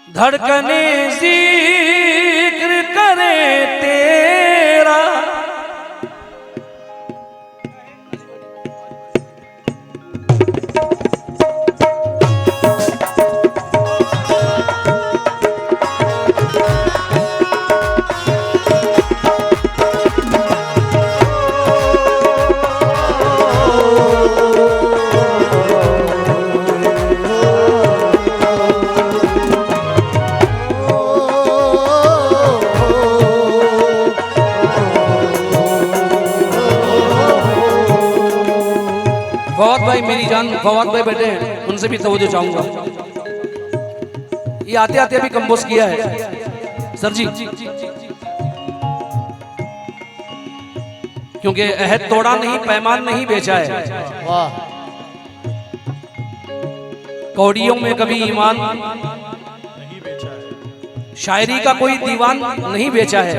धड़कने जिक्र करे तेरा, फवाद भाई मेरी जान फवाद भाई बैठे हैं, उनसे भी तवज्जो चाहूंगा। ये आते आते अभी कंपोज किया है सर जी, क्योंकि अहद तोड़ा नहीं पैमान नहीं बेचा है। वाह, कौड़ियों में कभी ईमान नहीं बेचा है, शायरी का कोई दीवान नहीं बेचा है।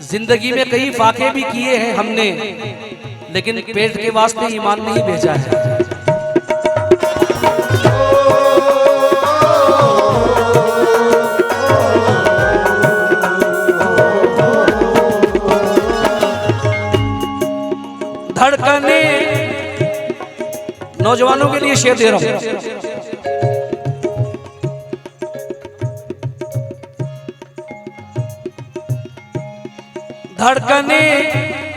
जिंदगी में कई फाके भी किए हैं हमने, लेकिन पेट के वास्ते ईमान नहीं बेचा है। धड़कने, नौजवानों के लिए शेर दे रहा हूं। धड़कने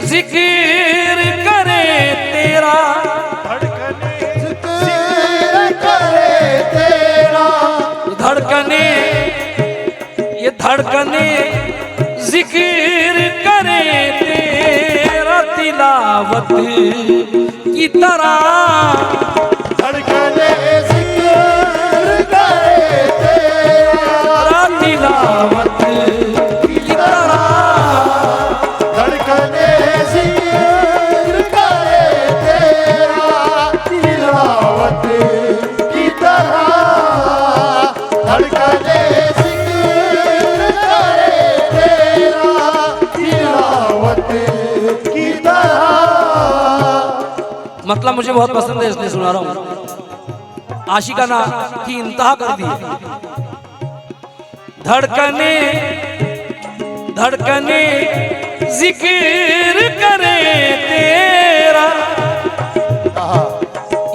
जिक्र करे तेरा, धड़कने जिक्र करे तेरा, धड़कने ये धड़कने जिक्र करे तेरा तिलावत की तरह, धड़कने जिक्र करे तेरा, तिलावत की तरह, धड़कने जिक्र करे तेरा, तिलावत की तरह, धड़कने जिक्र करे तेरा, तिलावत की तरह। मतलब मुझे बहुत पसंद है इसलिए सुना रहा हूं। आशिकाना की इंतहा कर दी। धड़कने धड़कने जिक्र करे तेरा,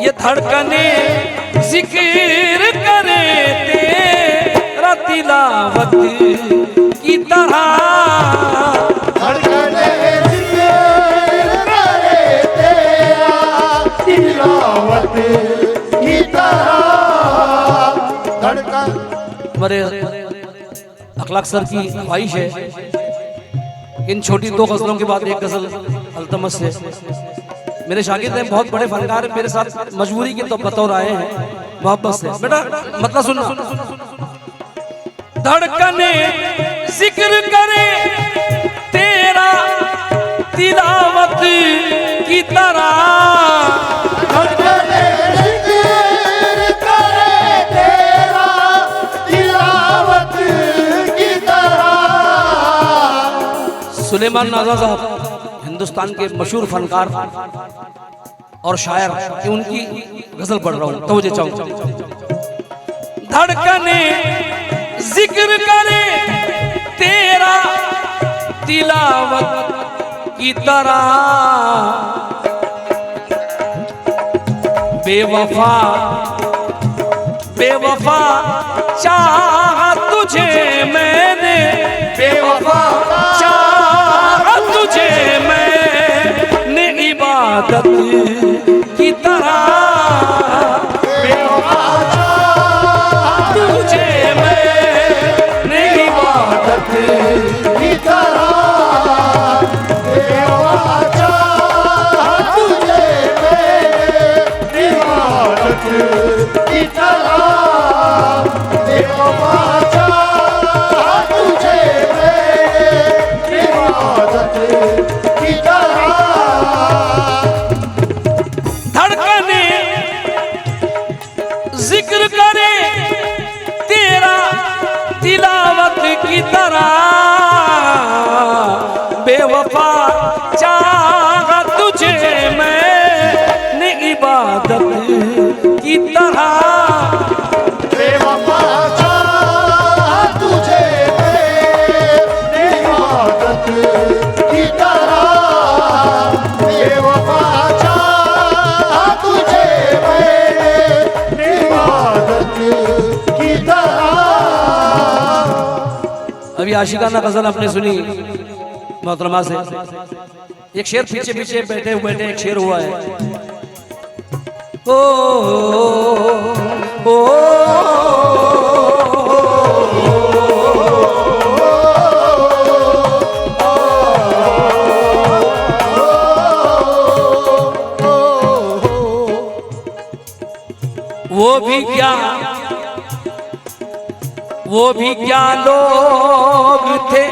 ये धड़कने जिक्र करे तेरा तिलावत की तरह, धड़कने जिक्र करे तेरा, तिलावत की तरह, धड़कन। हमारे अखलाक सर की ख्वाहिश है इन छोटी दो गजलों के बाद एक गजल अल्तमस से। मेरे शागिर्द हैं, बहुत बड़े फनकार हैं, मेरे साथ मजबूरी के तो बतौर आए हैं, मोहब्बत से। बेटा मतलब सुनो, धड़कने जिक्र करे तेरा तिलावत की तरह, धड़कने जिक्र करे तेरा, तिलावत की तरह। सुलेमान नाज़ा साहब हिंदुस्तान के मशहूर फनकार और शायर की उनकी गजल पढ़ रहा हूं, तवज्जो चाहूंगा। धड़कने जिक्र करे तेरा तिलावत की तरह, बेवफा बेवफा चाहा तुझे मैंने, बेवफा चाहा तुझे मैंने इबादत की तरह, बेवफा चाहा तुझे मैंने इबादत की तरह, बेवफा चाहा तुझे मेरे इबादत की तरह, बेवफा चाहा तुझे मेरे इबादत की तरह। धड़कने जिक्र करे तेरा तिलावत की तरह, बेवफा चाहा तुझे मैंने इबादत की तरह, बेवफा चाहा कभी आशिकाना गजल आपने सुनी मोहतरमा से? एक शेर पीछे पीछे बैठे एक शेर हुआ है। ओ, ओ, ओ, वो भी क्या लोग थे,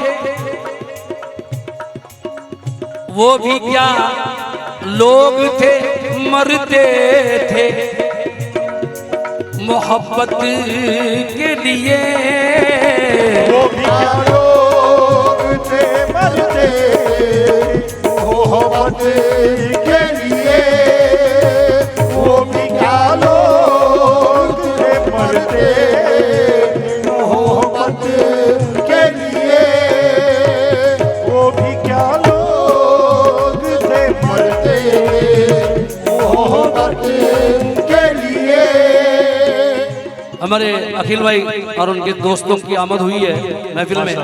वो भी क्या लोग थे, मरते थे मोहब्बत के लिए। वो भी क्या लोग थे, मरते मोहब्बत के लिए। वो भी क्या लोग थे, मरते मोहब्बत के लिए। वो भी क्या लोग थे, मरते मोहब्बत के लिए। हमारे अखिल भाई और उनके दोस्तों की आमद हुई है महफिल में,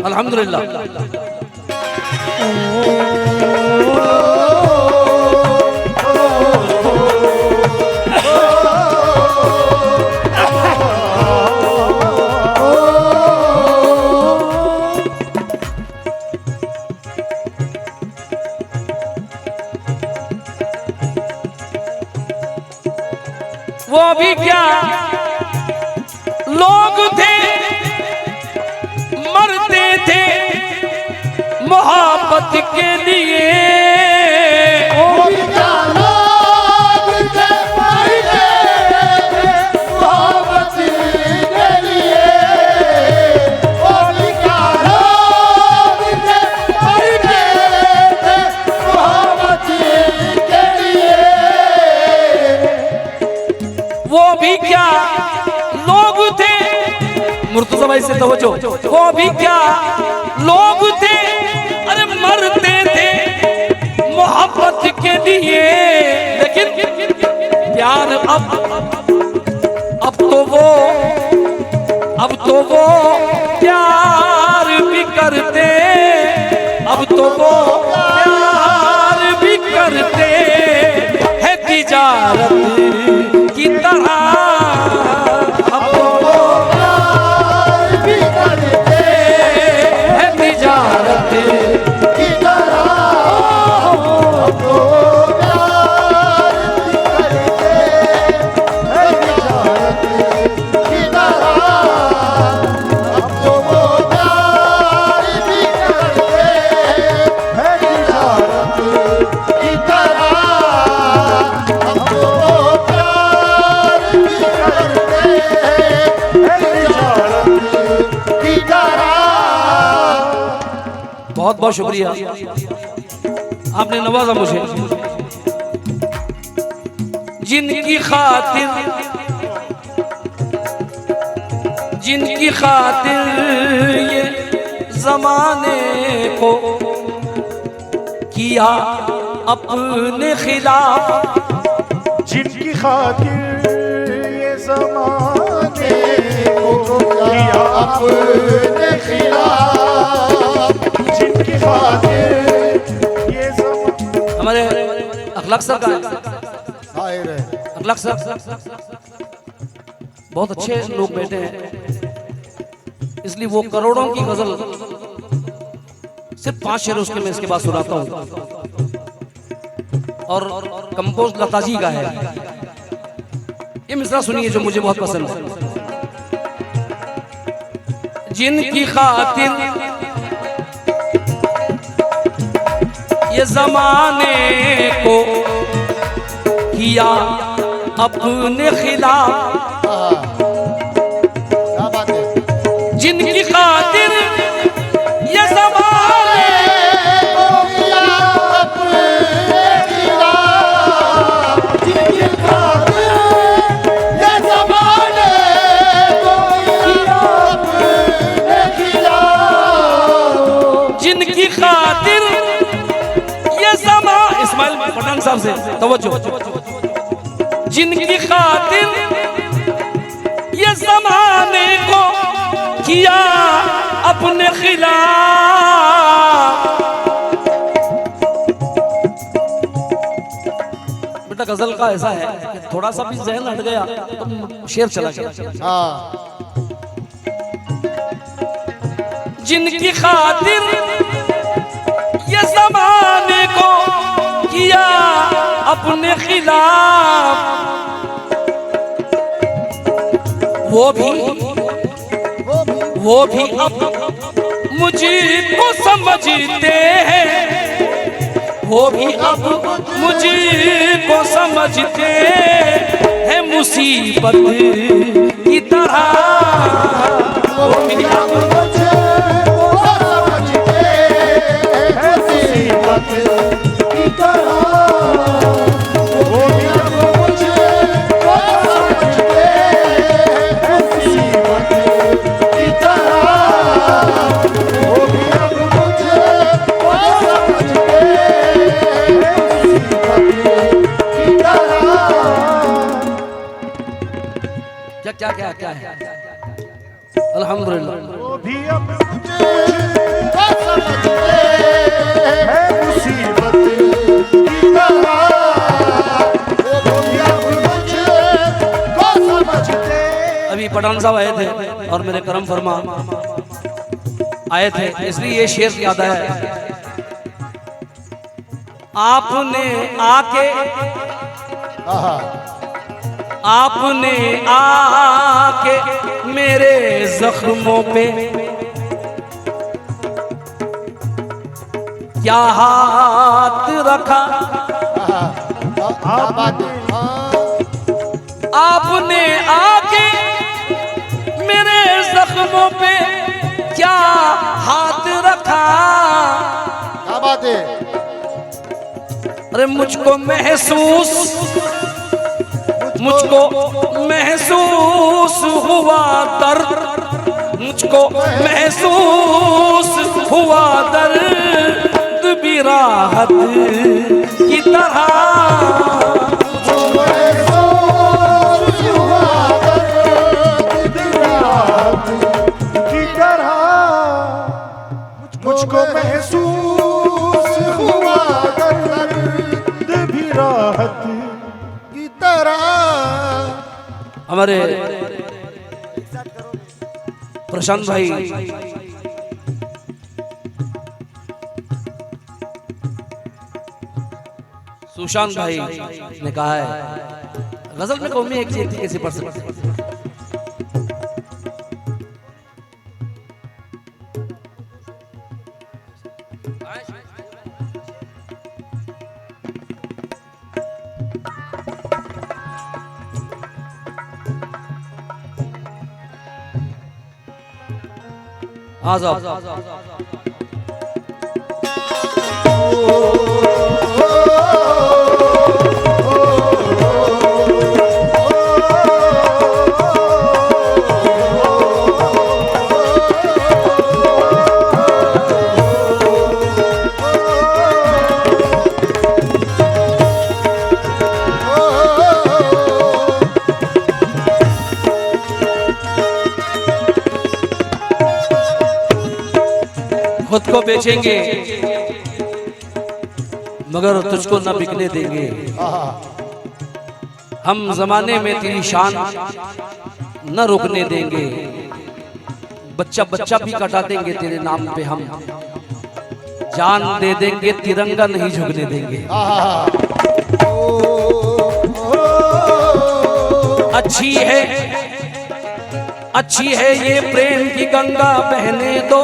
अल्हम्दुलिल्लाह। वो भी क्या लोग थे, मरते थे मोहब्बत के लिए। वो भी क्या लोग थे, मरते थे मोहब्बत के लिए। वो भी क्या लोग थे, मरते थे मोहब्बत के लिए। वो भी क्या लोग थे, मुर्तज़ा भाई से तवज्जो, वो भी क्या लोग थे, अरे मरते थे मोहब्बत के लिए। लेकिन प्यार अब तो वो प्यार भी करते, अब तो वो प्यार भी करते है तिजारत की तरह। अब तो वो प्यार भी करते है तिजारत की तरह। अब तो प्यार भी करते हैं तिजारत की तरह। अब तो वो प्यार भी करते हैं तिजारत की तरह। अब तो वो प्यार भी करते हैं तिजारत की तरह। बहुत बहुत शुक्रिया, आपने नवाजा मुझे। जिनकी खातिर ये जमाने को किया अपने खिलाफ। जिनकी खातिर ये ज़माने को किया अपने खिलाफ। जिनकी खातिर ये ज़माने। हमारे अखलाक सर का हाय रे अखलाक सर बहुत अच्छे लोग बैठे हैं, इसलिए वो करोड़ों की गजल सिर्फ 5 शेर उसके मैं इसके बाद सुनाता हूँ। और कंपोज लताजी का है। ये मिसरा सुनिए जो मुझे बहुत पसंद है। जिनकी खातिर ये जमाने को किया अपने खिलाफ। क्या बात है। जिनकी खातिर ये जमाने को किया अपने खिलाफ। जिनकी खातिर ये ज़माने को किया अपने खिलाफ। जिनकी खातिर ये जमा इस्माइल पठान साहब से तवज्जो। जिनकी खातिर ये जमाने को किया अपने खिलाफ। बेटा गजल का ऐसा है कि थोड़ा सा भी जहन हट गया तो शेर चला गया। हाँ जिनकी खातिर ये ज़माने को किया अपने खिलाफ, वो भी अब मुझको समझते हैं, वो भी अब मुझको समझते हैं मुसीबत की तरह। वो भी अब क्या है अल्हम्दुलिल्लाह। वो भी अब मुझे समझते हैं मुसीबत की तरह। वो भी अब मुझे समझते। अभी पठान साहब आए थे और मेरे करम फरमा आए थे, इसलिए ये शेर याद आया। आपने आके मेरे जख्मों पे क्या हाथ रखा। आपने आके मेरे जख्मों पे क्या हाथ रखा। क्या बात है। अरे मुझको महसूस हुआ दर्द, मुझको महसूस हुआ दर्द भी राहत की तरह। मुझको महसूस हुआ दर्द भी राहत की तरह। हमारे प्रशांत भाई सुशांत भाई ने कहा है गजल में कौमी एक चीज कैसे पढ़ सकते। हाँ साहब खुद को बेचेंगे मगर तुझको न बिकने देंगे। हम जमाने में तेरी शान न रुकने देंगे। बच्चा बच्चा भी कटा देंगे तेरे नाम पे हम। जान दे देंगे तिरंगा नहीं झुकने देंगे। अच्छी है ये प्रेम की गंगा बहने दो।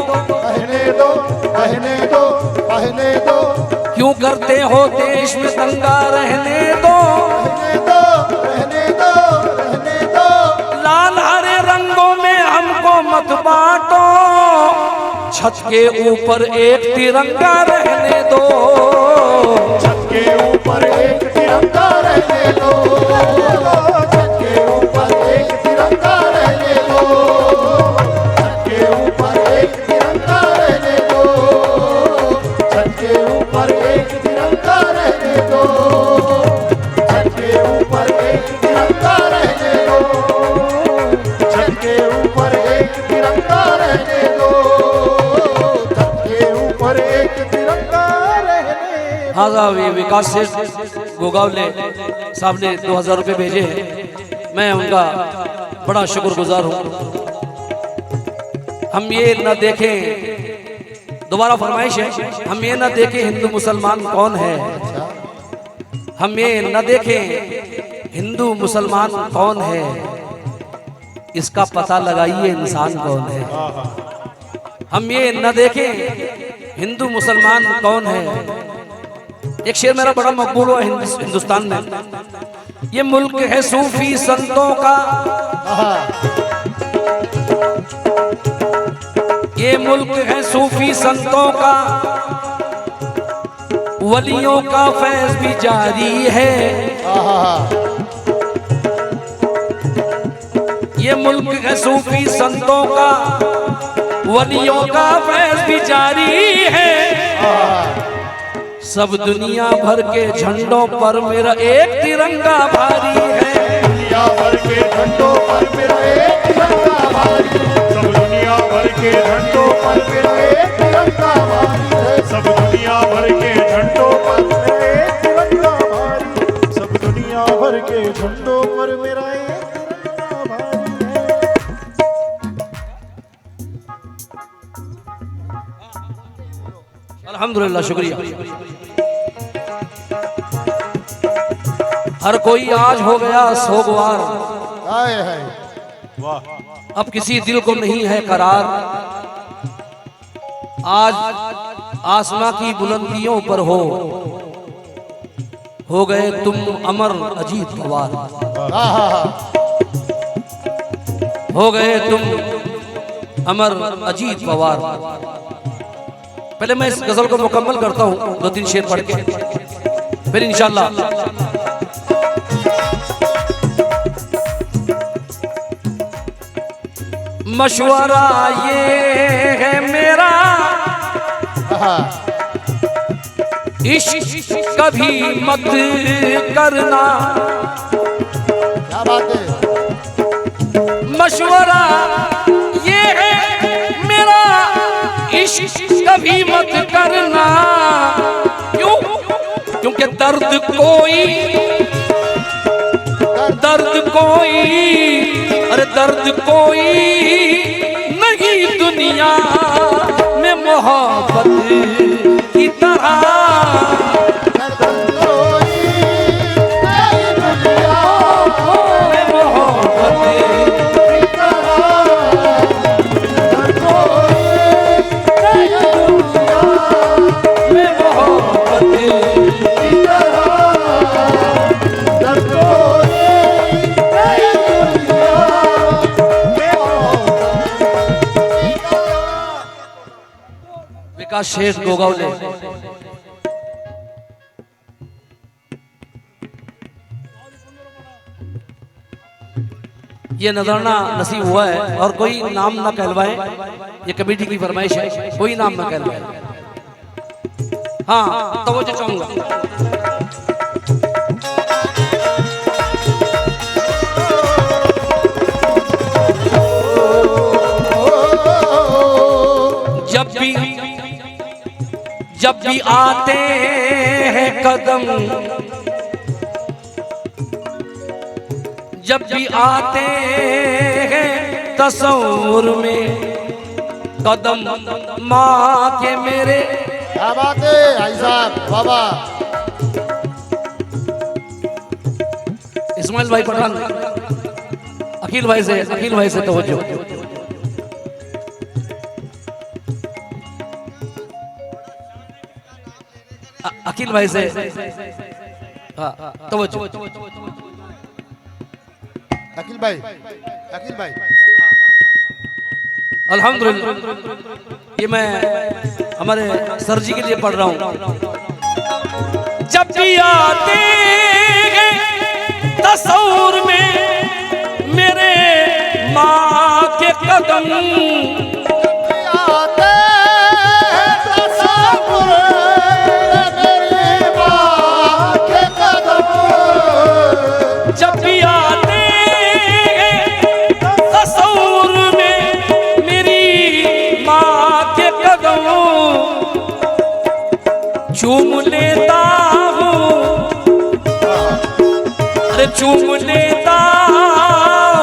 क्यों करते हो देश में दंगा रहने दो। लाल हरे रंगों में हमको मत बांटो। छत के ऊपर एक तिरंगा रहने दो। छत के ऊपर एक तिरंगा रहने दो। छत के ऊपर एक तिरंगा रहने दो। छत के ऊपर एक तिरंगा रहने दो। छत के ऊपर एक तिरंगा रहने दो। छत के ऊपर एक तिरंगा रहने दो। छत के ऊपर एक तिरंगा रहने दो, छत के ऊपर एक तिरंगा रहने दो। हाँ साहब, ये विकास सेठ गोगावले साहब ने 2000 रुपये भेजे हैं, मैं उनका बड़ा शुक्रगुजार हूँ। हम ये न देखें, दोबारा फरमाइश है, हम ये न देखें हिंदू मुसलमान कौन है, हम ये न देखें हिंदू मुसलमान कौन है, इसका पता लगाइए इंसान कौन है। हम ये न देखें हिंदू मुसलमान कौन है। एक शेर मेरा बड़ा मकबूल हुआ हिंदुस्तान में, ये मुल्क है सूफी संतों का, ये मुल्क है सूफी संतों का, वलियों का फैज भी जारी है। ये मुल्क है सूफी संतों का, वलियों का फैज भी जारी है। सब दुनिया भर के झंडों पर मेरा एक तिरंगा भारी है। दुनिया भर के झंडों पर मेरा एक तिरंगा भारी है। सब दुनिया भर के झंडों पर मेरा एक तिरंगा भारी है। सब दुनिया भर के झंडों पर मेरा एक तिरंगा भारी है। सब दुनिया भर के झंडों पर मेरा एक तिरंगा भारी है। अल्हम्दुलिल्लाह, शुक्रिया। हर कोई आज हो गया सोगवार, हाय हाय अब किसी दिल को नहीं है करार। आज आसमां की बुलंदियों पर हो गए तुम अमर अजीत पवार, हो गए तुम अमर अजीत पवार। पहले मैं इस गजल को मुकम्मल करता हूँ 2-3 शेर पढ़ के, फिर इंशाल्लाह। मशवरा ये है मेरा, इश्क कभी मत करना। क्या बात है। मशवरा ये है मेरा, इश्क कभी मत करना। क्यों? क्योंकि दर्द कोई, अरे दर्द कोई नहीं दुनिया में मोहब्बत की तरह। विकास शेठ गोगावले, ये नजराना नसीब हुआ है और कोई नाम ना कहलवाए, ये कमेटी की फरमाइश है, कोई नाम ना कहलवाए। हाँ, तवज्जो चाहूंगा। जब भी आते हैं कदम, जब भी आते हैं तस्वुर में कदम माँ के मेरे। क्या बात है भाई साहब, बाबा इस्माइल भाई पठान, अखिल भाई से तवज्जो। अखिल भाई से तवज्जो। अखिल भाई अल्हम्दुलिल्लाह, ये मैं हमारे सर जी के लिए पढ़ रहा हूँ। जब भी आते हैं तस्वुर में मेरे माँ के कदम, जब भी आते हैं तस्वुर चूम लेता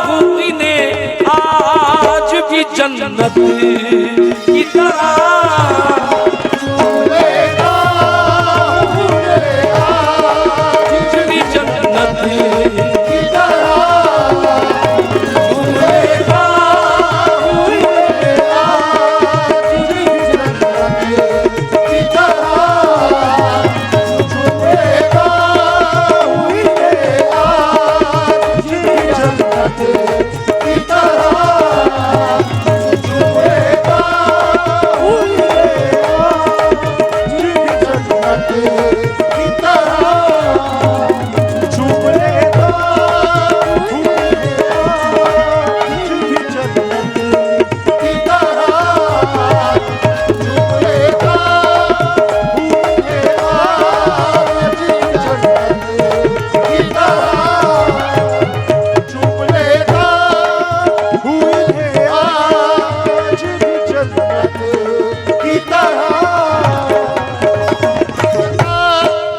हूँ इन्हें आज भी जन्नत की तरह।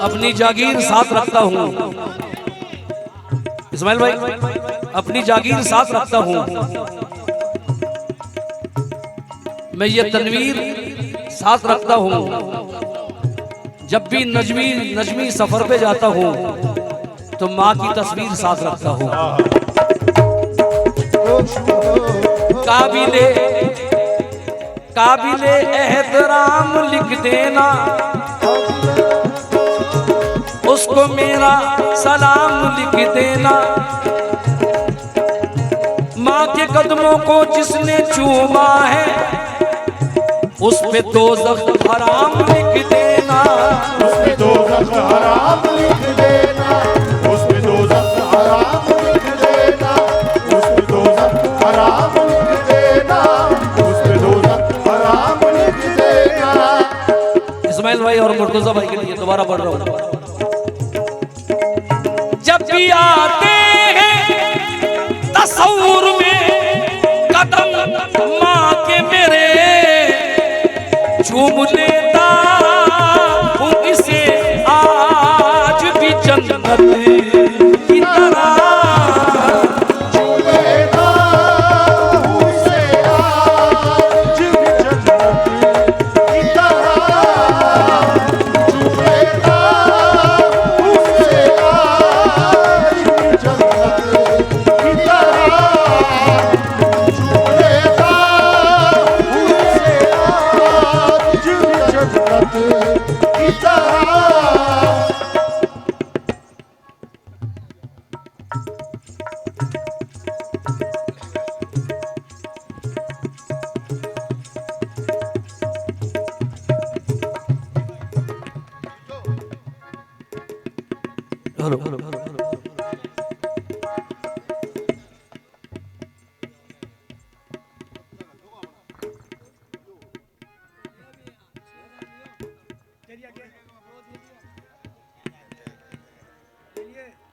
अपनी जागीर साथ रखता हूँ इस्माइल भाई, अपनी जागीर साथ रखता हूँ मैं, ये तनवीर साथ रखता हूँ। जब भी नजमी सफर पे जाता हूँ तो माँ की तस्वीर साथ रखता हूँ। काबिले एहतराम लिख देना, उसको मेरा सलाम लिख देना। माँ के कदमों को जिसने चूमा है उस पे दोज़ख हराम लिख देना, उस पे दोज़ख हराम लिख देना, उस पे दोज़ख हराम लिख देना, उस पे दोज़ख हराम लिख देना, उस पे दोज़ख हराम लिख देना। इस्माइल भाई और मुर्तजा भाई के लिए दोबारा पढ़ रहा हूँ। जब भी आते हैं तस्वुर में कदम माँ के मेरे, झूम लेता हूँ इसे आज भी जन्नत की तरह।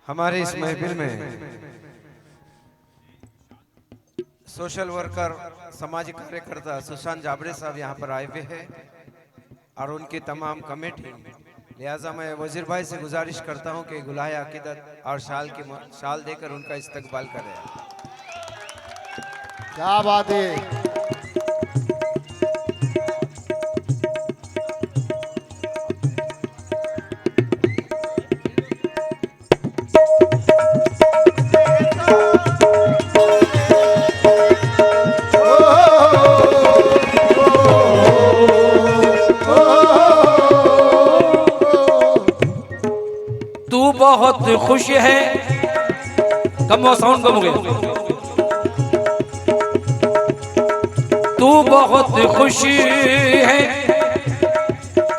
हमारे इस महफिल में सोशल वर्कर सामाजिक कार्यकर्ता सुशांत जाबड़े साहब यहाँ पर आए हुए हैं और उनकी तमाम कमेटी। लिहाजा मैं वजीर भाई से गुजारिश करता हूँ कि गुलाहे अकीदत और शाल देकर उनका इस्तकबाल करें। क्या बात है। बहुत खुश है, कम साउंड कम हो गया। तू बहुत खुश है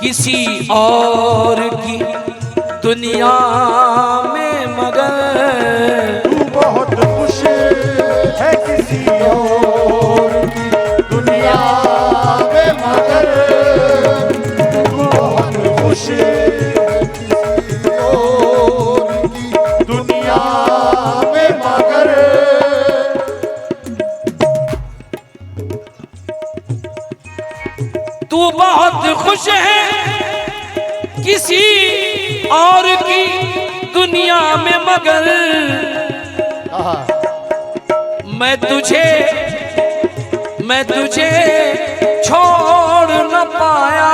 किसी और की दुनिया में मगर, तू बहुत खुश है किसी और की दुनिया में मगर, तू बहुत खुश तू बहुत खुश है किसी और की दुनिया में मगर मैं तुझे छोड़ न पाया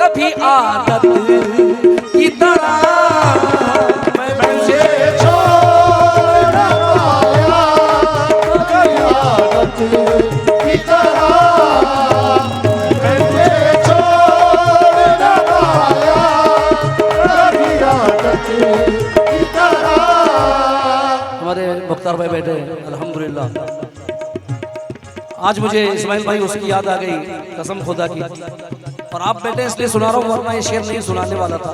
कभी आदत की तरह। मैं तुझे छोड़ न पाया कभी आदत की तरह। मैं तुझे छोड़ न पाया कभी आदत की तरह। हमारे मुख्तार भाई बैठे अल्हम्दुलिल्लाह। आज मुझे इस्माइल भाई उसकी याद आ गई कसम खुदा की, और आप बैठे इसलिए सुना रहा हूँ, वरना ये शेर नहीं सुनाने वाला था।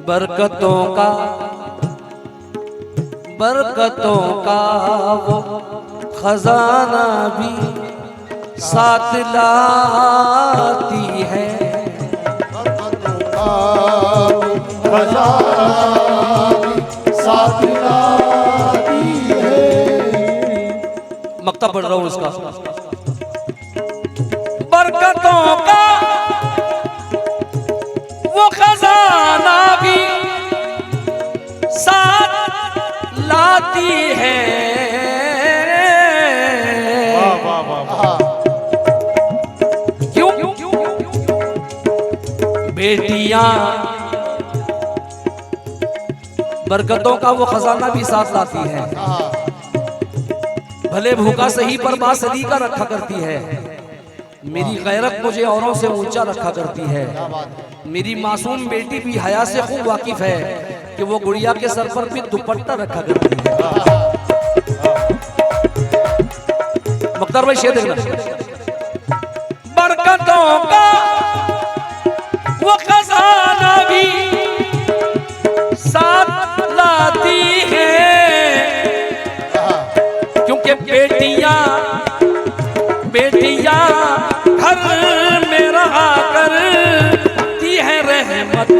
बरकतों का वो खजाना भी साथ लाती है। मक्ता पढ़ रहा हूं उसका। बरकतों का वो खजाना भी साथ लाती है। क्यों? बेटियां बरकतों का वो खजाना भी साथ लाती है। भले भूखा सही पर बात सलीका रखा करती है। मेरी गैरत मुझे औरों से ऊंचा रखा करती है। मेरी मासूम बेटी भी हया से खूब वाकिफ है कि वो गुड़िया के सर पर भी दुपट्टा रखा करती है। मुख्तार भाई शेर देखना। बरकतों का वो खजाना भी साथ लाती है, क्योंकि बेटियां घर में रहा करती है रहमत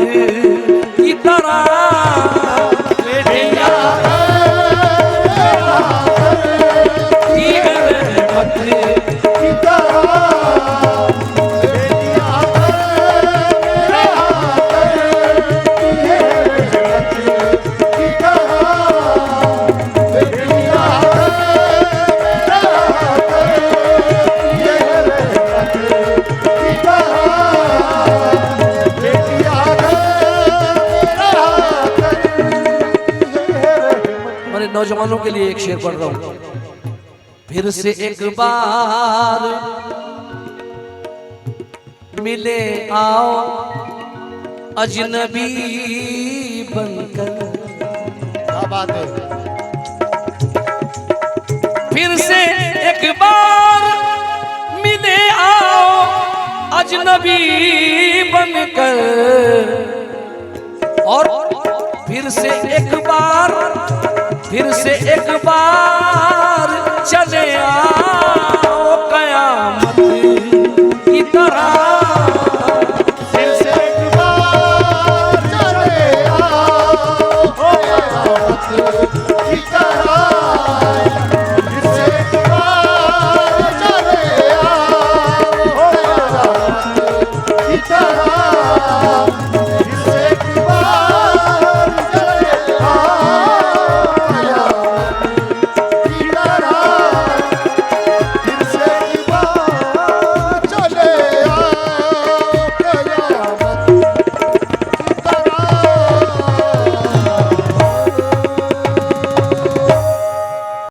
की तरह। बेटियां की है रहमत की तरह। नौजवानों के लिए एक शेर पढ़ रहा हूं। फिर से एक बार मिले आओ अजनबी बनकर। क्या बात है। फिर से एक बार मिले आओ अजनबी बनकर, और फिर से एक बार चले आओ कयामत की तरह। फिर से एक बार चले आओ कयामत की तरह। फिर से एक बार चले आओ कयामत की तरह।